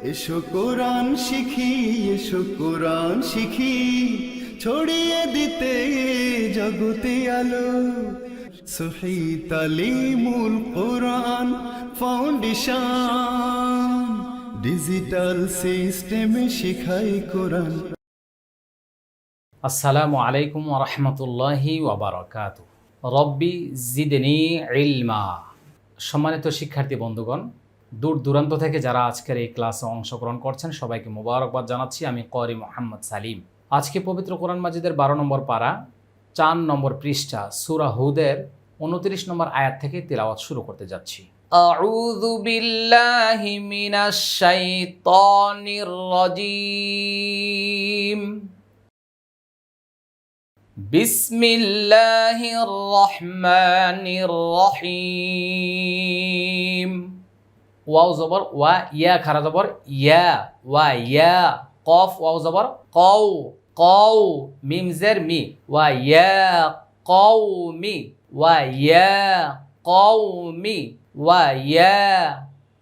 এসো কোরআন শিখি, এসো কোরআন শিখি, ছড়িয়ে দিতে জগতে আলো। সহি তালিমুল কোরআন ফাউন্ডেশন, ডিজিটাল সিস্টেমে শিখাই কোরআন। আসসালামু আলাইকুম ওয়া রাহমাতুল্লাহি ওয়া বারাকাতুহু। রব্বি জিদনি ইলমা। সম্মানিত শিক্ষার্থী বন্ধুগণ, দূর দূরান্ত থেকে যারা আজকের এই ক্লাসে অংশগ্রহণ করছেন সবাইকে মোবারকবাদ জানাচ্ছি। আমি ক্বারি মুহাম্মদ সালিম। আজকে পবিত্র কোরআন মাজিদের 12 নম্বর পারা 4 নম্বর পৃষ্ঠা সূরা হুদের 29 নম্বর আয়াত থেকে তিলাওয়াত শুরু করতে যাচ্ছি। আউযু বিল্লাহি মিনাশ শাইতানির রাজীম। বিসমিল্লাহির রহমানির রহিম। ওয়াও জবর ওয়া, ইয়া খারা জবর ইয়া, ওয়া ইয়া। কফ ওয়াও জবর কও, কও। মিম জের মি, ওয়া ইয়া কওমি, ওয়া ইয়া কওমি, ওয়া ইয়া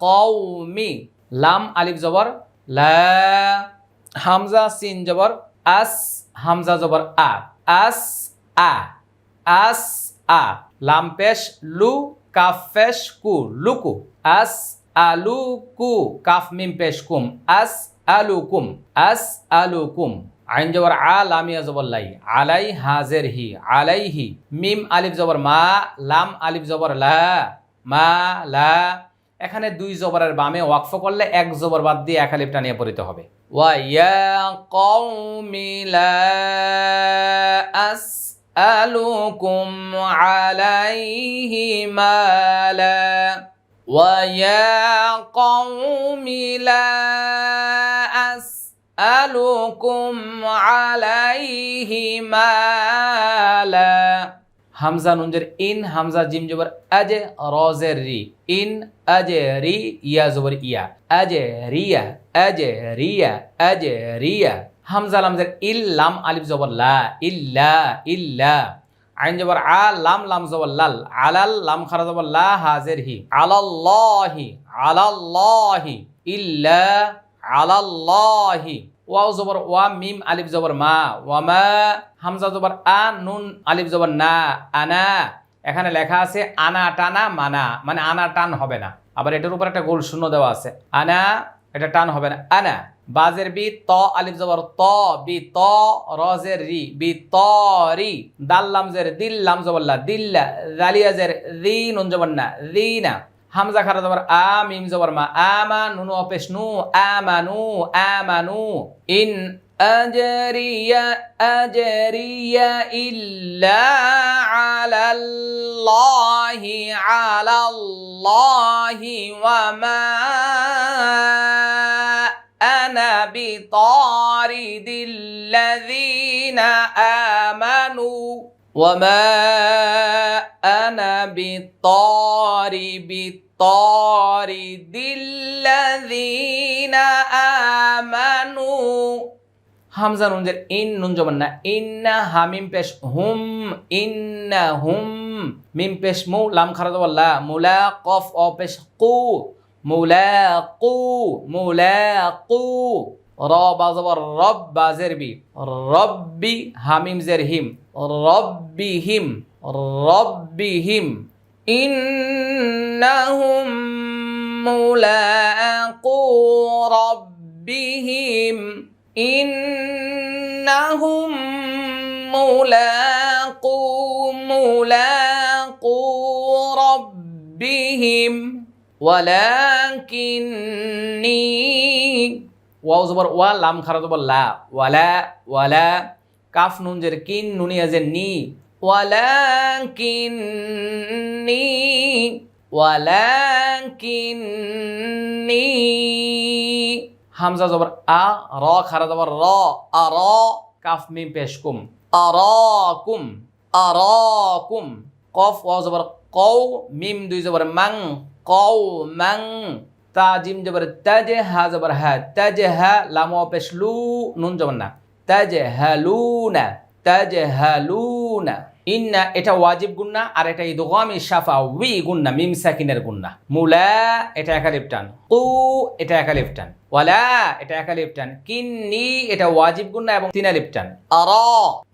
কওমি। লাম আলিফ জবর লা, হামজা সিন জবর আস, হামজা জবর আ, আস আ, আস আ। লাম পেশ লু, কাফ পেশ কু, লুকু। আস আলুকু, কাফ মিম পেশ কুম, আস আলুকুম, আস আলুকুম। আইন জবর আ, লামিয়া জবর লাই, আলাই হাজের হি, আলাইহি। মিম আলিফ জবর মা, লাম আলিফ জবর লা, মা লা। এখানে দুই জবরের বামে ওয়াকফ করলে এক জবর বাদ দিয়ে এক আলিফটা নিয়ে পড়িতে হবে। ওয়া ইয়া কওমি লা আসআলুকুম আলাইহি মালা, ওয়া ইয়া কওমি লা আসআলুকুম আলাইহি মালা। হামজা নুনজের ইন, হামজা জিম জবর আজে, রজের রি, ইন আজে রি, ইয়া জবর ইয়া, আজে রিয়া, আজে রিয়া, আজে রিয়া। হামজা লামজের ইল, লাম আলিফ জবর লা, ইল্লা, ইল্লা। আইন জবর আ, লাম লাম জবর লাল, আলাল, লাম খারা জবর লা, হাজের হি, আলাল্লাহি, আলাল্লাহি, ইল্লা আলাল্লাহি। ওয়াও জবর ওয়া, মিম আলিফ জবর মা, ওয়ামা। হামজা জবর আ, নুন আলিফ জবর না, আনা। এখানে লেখা আছে আনা টানা মানা, মানে আনা টান হবে না। আবার এটার উপর একটা গোল শূন্য দেওয়া আছে, আনা, এটা টান হবে না, আনা। বাজের বি, ত আলিফ জবর ত, বি ত, রজের রি, বি ত রি। দাল লামজের দিল, লাম জবর লা, দিল্লা। জালিয়াজের রি, নুন জবর না, রিনা। হামজা খারা জবর আ, মিম জবর মা, আমা, নুন অপেশ নু, আমানু, আমানু। ইন আজরিয়া, আজরিয়া ইল্লা আলাল্লাহি, আলাল্লাহি, ওয়া মা আনা বিতারিদিল্লাযীনা আমানু, ওয়া মা আনা বিতারিদিল্লাযীনা আমানু। হামজা নুনজের ইন, নুন জবর না, ইন্না। হামিম পেশ হুম, ইন্না হুম। মিম পেশ মু, লাম খারা জবর লা, মুলা। কফ অ পেশ কু, মুলাকু, মুলাকু। র বা জবর রব, বাজের বি, রব্বি। হামিম জের হিম, রব্বিহিম, রব্বিহিম। ইন্নাহুম মুলাকু রব্বিহিম, ইন্নাহুম মুলাকু, মুলাকু রব্বিহিম। ওয়ালাকিন্নী, ওয়াও জবর ওয়া, লাম খারা জবর লা, ওয়ালা, ওয়ালা। কাফ নুন জের কিন, নুনিয়া জের নি, ওয়ালাকিন্নী, ওয়ালাকিন্নী। হামজা জবর আ, র খারা জবর র, আর। কাফ মিম পেশ কুম, আরাকুম, আরাকুম। কফ ওয়াও জবর কও, মিম দুই জবর মাং, কও মাং। তা জিম জবর তাজে, হা জবর হা, তাজে হা। লাম ওয়া পেশ লু, নুন জবর না, তাজে হালুনা, তাজে হালুনা। ইন্না এটা ওয়াজিব গুন্না আর এটা ইদগামে শাফাউই গুন্না মিম সাকিনের গুন্না। মুলা এটা একালিফ টান, কু এটা একালিফ টান, ওয়ালা এটা একালিফ টান, কিন্নি এটা ওয়াজিব গুন্না এবং তিন আলিফ টান, আরা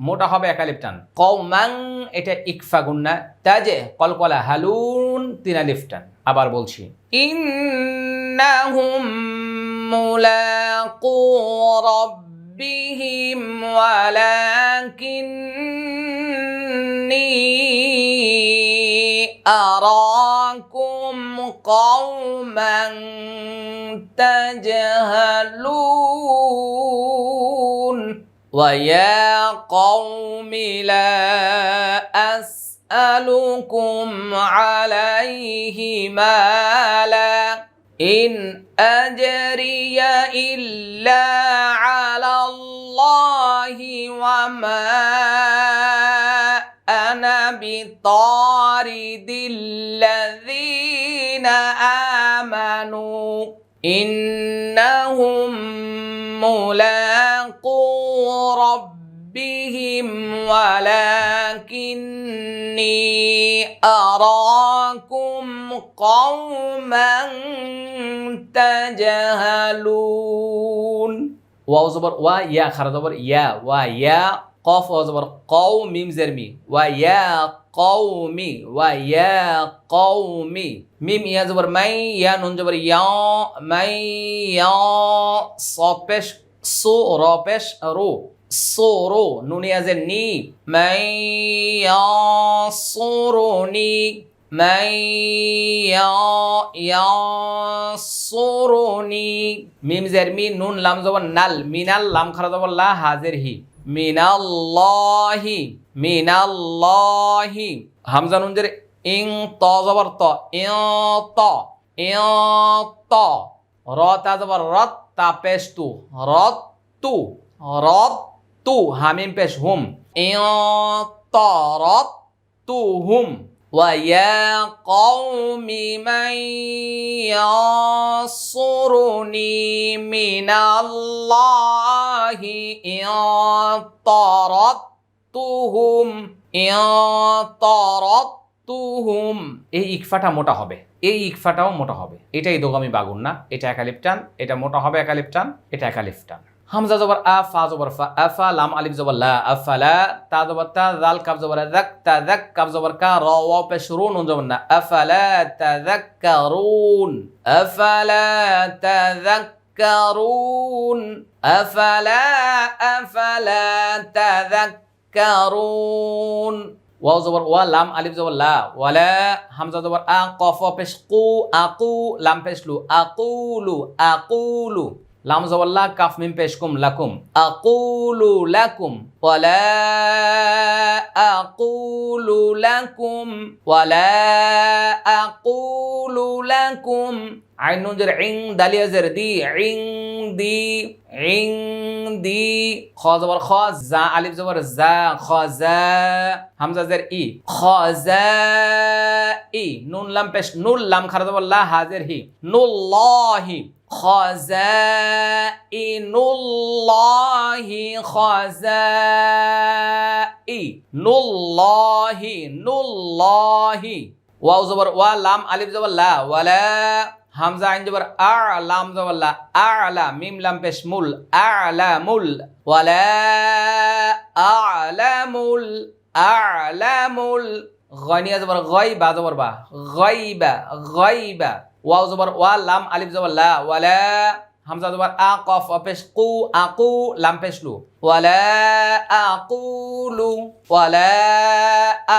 মোটা হবে একালিফ টান, কওমান এটা ইকফা গুন্না, তাজে কলকলা হালুন তিন আলিফ টান। আবার বলছি, ইন্নাহুম মুলাকু রাব্বিহিম ওয়ালাকিন্নী আরাকুম কওমান তাজহালুন ওয়া ইয়া কওমি লা আসআলুকুম আলাইহি মালা ইন আজরিয়া ইল্লা আলাল্লাহি ওয়া মা আনা বিতারিদিল্লাযীনা আমানু ইন্নাহুম মুলাকু রাব্বিহিম ওয়ালাকিন্নী আরাকুম কওমান তাজহালুন। ওয়াও জবর ওয়া, ইয়া খারা জবর ইয়া, ওয়া ইয়া, কফ ওয়া জবর কও, মিম জের মি, ওয়া ইয়া কওমি, ওয়া ইয়া কওমি, মিম ইয়া জবর মাই, ইয়া নুন জবর ইয়া, মাই ইয়া, সফ পেশ সো, র পেশ রো, সোরো, নুন ইয়া জের নি, মাই ইয়া সোরোনি, মাই ইয়া সোরোনি, মিম জের মি, নুন লাম জবর নাল, মিনাল লাম খারা জবর লা, হাজের হি, মিনাল্লাহি, মিনাল্লাহি, হামজা নুন জের ইং, ত জবর ত, ইং ত, ইং ত, র তা জবর রত, তা পেশ তু, রত তু, রত তু, হামিম পেশ হুম, ইং ত রত তু হুম। ওয়া ইয়া কওমি মান ইয়াসুরুনি মিনাল্লাহি ইন তারাতুহুম, ইন তারাতুহুম। এই ইকফাটা মোটা হবে, এই ইকফাটাও মোটা হবে। এটা ইদগামি বাগুন না, এটা একালিফ টান, এটা মোটা হবে একালিফ টান, এটা একালিফ টান। হামজা জবর আ, ফা জবর ফা, আফা লাম আলিফ জবর লা, আফালা, তা জবর তা, জাল কাফ জবর যাক, তা যাক কাফ জবর কা, র ওয়া পেশ রু, নুন জবর না, আফালা তাযাক্কারুন, আফালা তাযাক্কারুন, আফালা তাযাক্কারুন। ওয়াও জবর ওয়া, লাম আলিফ জবর লা, ওয়ালা, হামজা জবর আ, কফ ওয়া পেশ কু, আকু, লাম পেশ লু, আকুলু, আকুলু, লাম জবর লা, কাফ মিম পেশ কুম, লাকুম, আকুলু লাকুম, ওয়ালা আকুলু লাকুম, ওয়ালা আকুলু লাকুম। আইন নুন জের ইং, দালিয়া জের দি, ইং দি, ইং দি, খ জবর খ, জা আলিফ জবর জা, খজা, হামজা জের ই, খজা ই, নুন লাম পেশ নুল, লাম খারা জবর লা, হাজের হি, নুল্লাহি, খাযাইনুল্লাহি, খাযাই, নুল্লাহি, নুল্লাহি। ওয়াও জবর ওয়া, লাম আলিফ জবর লা, ওয়ালা, হামজা আইন জবর আ, লাম জবর লা, আ'লা, মিম লাম পেশ মুল, আ'লামুল, ওয়ালা আ'লামুল, আ'লামুল। গনিয়া জবর গই, বা জবর বা, গাইবা, গাইবা। ওয়াও জবর ওয়া, লাম আলিফ জবর লা, ওয়ালা, হামজা জবর আ, কফ পেশ কু, আকু, লাম পেশ লু, ওয়ালা আকুলু, ওয়ালা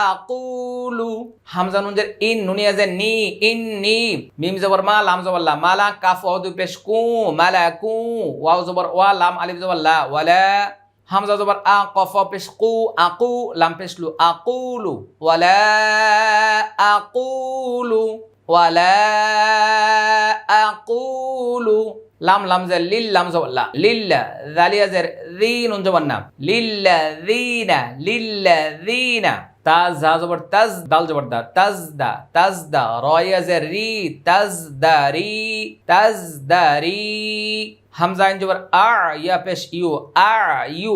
আকুলু। হামজা নুন জের ইন, নুনিয়া জের নি, ইন্নি, মিম জবর মা, লাম জবর লা, মালা, কাফ ওয়া দু পেশ কু, মালাকু, ওয়াও জবর ওয়া, লাম আলিফ জবর লা, ওয়ালা, হামজা জবর আ, কফ পেশ কু, আকু, লাম পেশ লু, আকুলু, ওয়ালা আকুলু, ওয়ালা আকুলু। লাম লাম জের লিল, লাম জবর লা, লিল্লা, জালিয়া জের জি, নুন জবর না, লিল্লাযীনা, লিল্লাযীনা, তাজ হা জবর তাজ, দাল জবর দা, তাজদা, তাজদা, র ইয়াজের রি, তাজদারি, তাজদারি। হামজা আইন জবর আ, ইয়া পেশ ইউ, আ ইউ,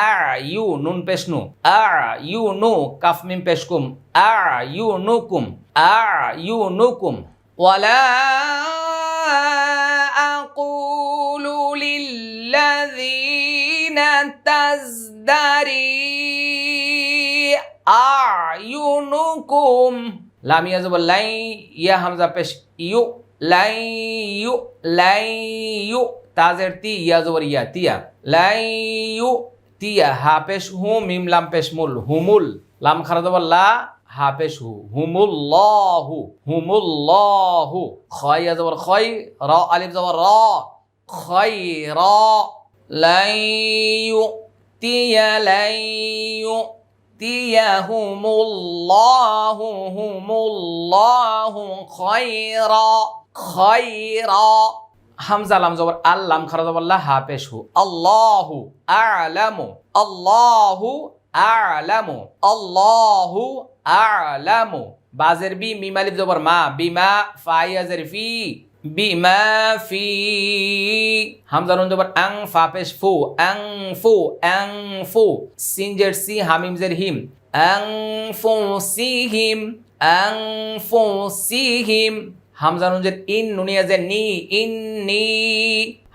আ ইউ, নুন পেশ নু, আ ইউ নু, কাফ মিম পেশ কুম, আ ইউ নু কুম, আ ইউ নু কুম। ওয়ালা আকুলু লিল্লাযীনা তাজদারি আয়ুনুকুম, লাম ইয়া জবর লাই, ইয়া হামজা পেশ ইউ, লাই ইউ, লাই ইউ, তাজের তি, ইয়া জবর ইয়া, তিয়া, লাই ইউ তিয়া, হা পেশ হু, মিম লাম পেশ মুল, হুমুল, লাম খারা জবর লা, হা পেশ হু, হুমুল্লাহু, হুমুল্লাহু। খয় ইয়া জবর খয়, র আলিফ জবর র, খয়রা, লাই ইউ তিয়া, লাই ইউ হুমুল্লাহু, হুমুল্লাহু খয়রা, খয়রা। হামজা লাম জবর আল, লাম খারা জবর লা, হা পেশ হু, আল্লাহু আ'লামু, আল্লাহু আ'লামু, আল্লাহু আ'লামু। বাজের বি, মিম আলিফ জবর মা, বিমা, ফা ইয়াজের ফি, বিমা ফি। হামজা নুন জবর আং, ফা পেশ ফু, আং ফু, আং ফু। সিন জের সি, হামিম জের হিম, আং ফু সিহিম, আং ফু সিহিম। হামজা নুন জের ইন, নুনিয়া জের নি, ইন্নি।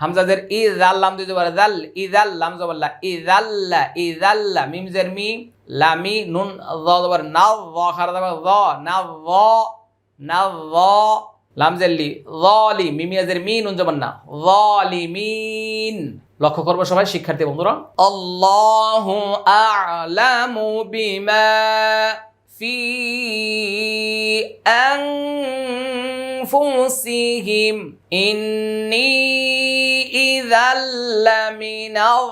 হামজা জের ই, জাল লাম দুই জবর জাল, ইজাল, লাম জবর লা, ইজাল্লা, ইজাল্লা। মিম জের মি, লামি, নুন য জবর নাও, য খারা জবর য, নাও য, নাও য। লাম জেল্লি, যালি, মিম ইয়াজের মিন, নুন জবর না, যালিমিন। লক্ষ্য করবো সবাই শিক্ষার্থী বন্ধুরা। আল্লাহু আ'লামু বিমা ফি আনফুসিহিম ইন্নী ইযাল লামিনাল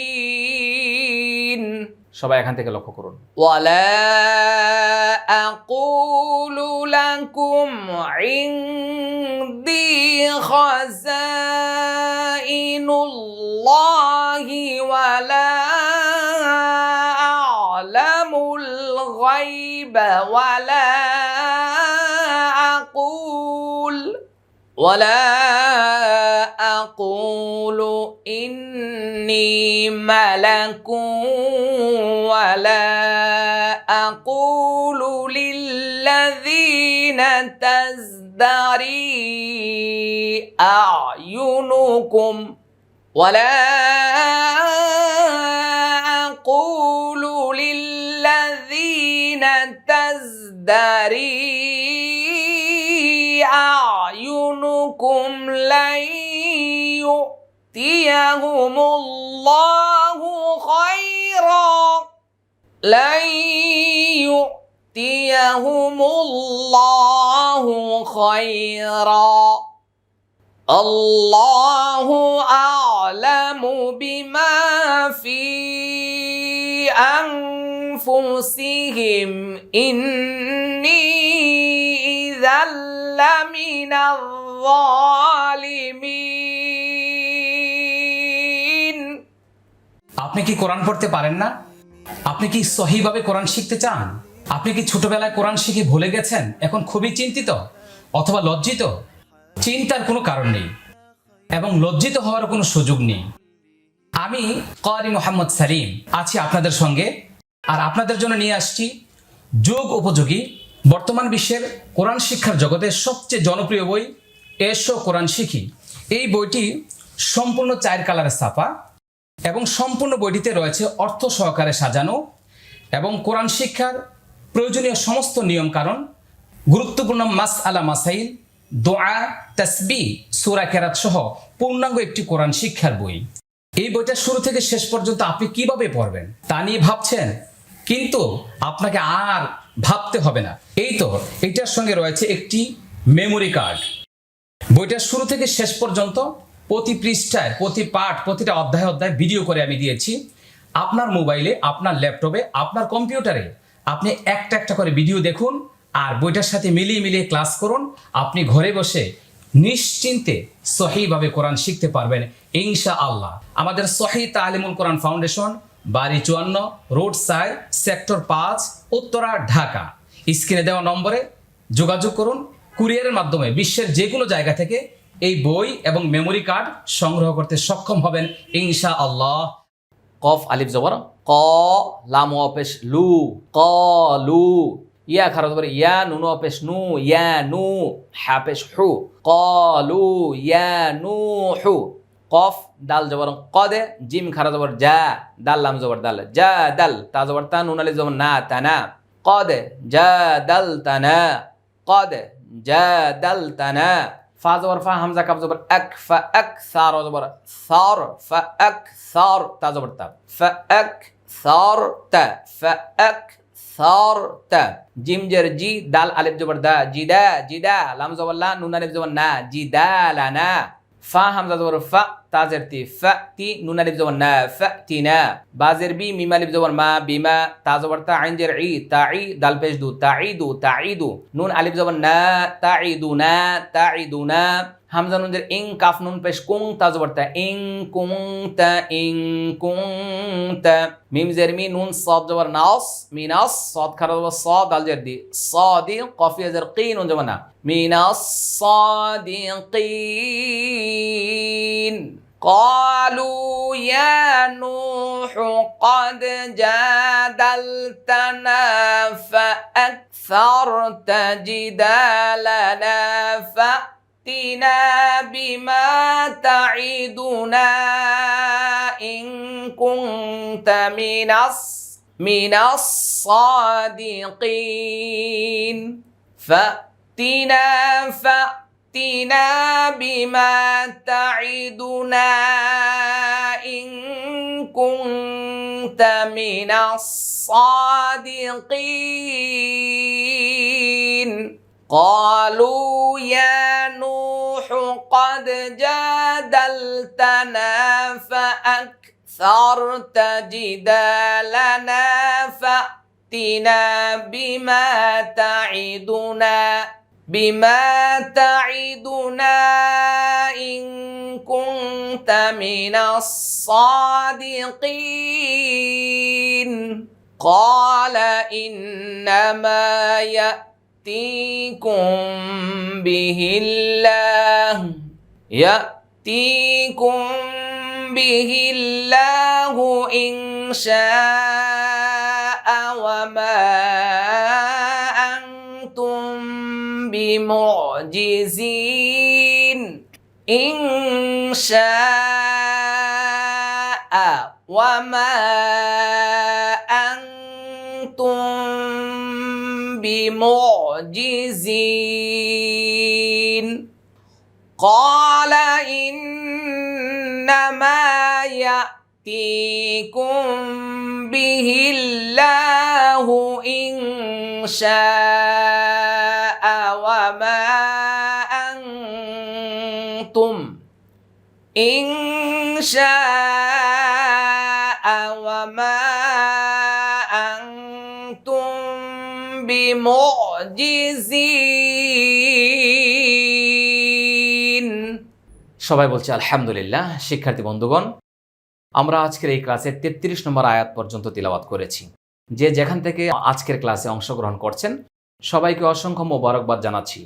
যালিমিন। সবাই এখান থেকে লক্ষ্য করুন। ওয়ালা আকুলু লাকুম ইনদি খাযাইনুল্লাহি ওয়ালা আ'লামুল গায়বা ওয়ালা আকুলু ইন্নী মালাকুম ওয়ালা আকুলু লিল্লাযীনা তাজদারি আ'য়ুনুকুম ওয়ালা আকুলু লিল্লাযীনা তাজদারি আ'য়ুনুকুম লাই ইউ'তিয়াহুমুল্লাহু খায়রা, লাই ইউ'তিয়াহুমুল্লাহু খায়রা। আল্লাহু আ'লামু বিমা ফি আনফুসিহিম ইন্নী ইযাল লামিনাল যালিমিন। আপনি কি কোরআন পড়তে পারেন না? আপনি কি সহিভাবে কোরআন শিখতে চান? আপনি কি ছোটবেলায় কোরআন শিখে ভুলে গেছেন, এখন খুবই চিন্তিত অথবা লজ্জিত? চিন্তার কোনো কারণ নেই এবং লজ্জিত হওয়ার কোনো সুযোগ নেই। আমি ক্বারি মোহাম্মদ সালিম আছি আপনাদের সঙ্গে, আর আপনাদের জন্য নিয়ে আসছি যুগ উপযোগী বর্তমান বিশ্বের কোরআন শিক্ষার জগতের সবচেয়ে জনপ্রিয় বই এসো কোরআন শিখি। এই বইটি সম্পূর্ণ 4 কালারে ছাপা এবং সম্পূর্ণ বইটিতে রয়েছে অর্থ সহকারে সাজানো এবং কোরআন শিক্ষার প্রয়োজনীয় সমস্ত নিয়ম কারণ, গুরুত্বপূর্ণ মাসআলা মাসাইল, দোয়া, তাসবিহ, সূরা কেরাত সহ পূর্ণাঙ্গ একটি কোরআন শিক্ষার বই। এই বইটা শুরু থেকে শেষ পর্যন্ত আপনি কিভাবে পড়বেন তা নিয়ে ভাবছেন, কিন্তু আপনাকে আর ভাবতে হবে না। এই তো এটার সঙ্গে রয়েছে একটি মেমোরি কার্ড। বইটার শুরু থেকে শেষ পর্যন্ত প্রতি পৃষ্ঠায়, প্রতি পাঠ, প্রতিটা অধ্যায় অধ্যায় ভিডিও করে আমি দিয়েছি। আপনার মোবাইলে, আপনার ল্যাপটপে, আপনার কম্পিউটারে আপনি একটা একটা করে ভিডিও দেখুন আর বইটার সাথে মিলিয়ে মিলিয়ে ক্লাস করুন। আপনি ঘরে বসে নিশ্চিন্তে সহিভাবে কোরআন শিখতে পারবেন ইনশাআল্লাহ। আমাদের সহি তালিমুল কোরআন ফাউন্ডেশন বাড়ি 54, road side, sector 5, Uttara, Dhaka. স্ক্রিনে দেওয়া নম্বরে যোগাযোগ করুন। কুরিয়ারের মাধ্যমে বিশ্বের যে কোনো জায়গা থেকে এই বই এবং মেমোরি কার্ড সংগ্রহ করতে সক্ষম হবেন ইনশাআল্লাহ। কফ আলিফ জবর ক, লাম ওয়া পেশ লু, ক লু। ইয়া খারা জবর ইয়া, নুন ওয়া পেশ নু, ইয়া নু। হা পেশ হু, ক লু ইয়া নু হু। কফ দাল জবর কদে, জিম খারা জবর যা, দাল লাম জবর দাল, যা দাল, তা জবর তা, নুন আলিফ জবর না, তানা। কদে যা দাল তানা, কদে যা দাল তানা। ফা জবর ফা, হামজা কাব জবর আক, ফা আক, সার জবর সার, ফা আক সার, তা জবর তা, ফা আক সার তা, ফা আক সার তা। জিম জের জি, দাল আলিফ জবর দা, জিদা জিদা, লাম জবর লা, নুন আলিফ জবর না, জিদালানা। ফা হামজা জবর ফা, তা জের তি, ফা তি, নুন আলিফ জবর না, ফা তিনা। বা জের বি, মিম আলিফ জবর মা, বিমা, তা জবর তা, আইন জের ই, তাই, দাল পেশ দু, তাইদু তাইদু, নুন আলিফ জবর না, তাইদুনা তাইদুনা। হামজা নুন জের ইং, কাফ নুন পেশ কুং, তা জবর তা, ইং কুং তা, ইং কুং তা। মিম জের মি, নুন সাদ জবর নাস, মিনাস, সাদ খারা জবর সাদ, দাল জের দি, সাদি, কফিয়া জের কি, নুন জবর না, মিনাস সাদিকিন। قالوا يا نوح قد جادلتنا فأكثرت جدالنا فأتنا بما تعدنا إن كنت من الصادقين. فأتنا بما تعدنا إن كنت من الصادقين. قالوا يا نوح قد جادلتنا فأكثرت جدالنا فأتنا بما تعدنا إن كنت من الصادقين. قال إنما يأتيكم به الله إن شاء وما أنتم بمعجزين. إن شاء وما أنتم بمعجزين. قال إنما يأتيكم به الله إن شاء وما أنتم بمعجزين. সবাই বলছে আলহামদুলিল্লাহ। শিক্ষার্থী বন্ধুগণ, আমরা আজকের এই ক্লাসে 33 নম্বর আয়াত পর্যন্ত তিলাওয়াত করেছি। যে যেখান থেকে আজকের ক্লাসে অংশগ্রহণ করছেন সবাইকে অসংখ্য মোবারকবাদ জানাচ্ছি।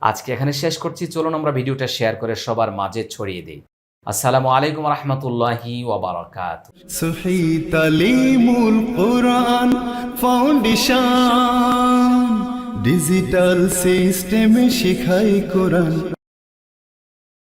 আজকে এখানে শেষ করছি। চলুন আমরা ভিডিওটা শেয়ার করে সবার মাঝে ছড়িয়ে দিই। আসসালামু আলাইকুম রহমতুল্লাহি ওয়া বারাকাতুহু। সহি তালিমুল কোরআন ফাউন্ডেশন ডিজিটাল সিস্টেমে শেখায় কোরআন।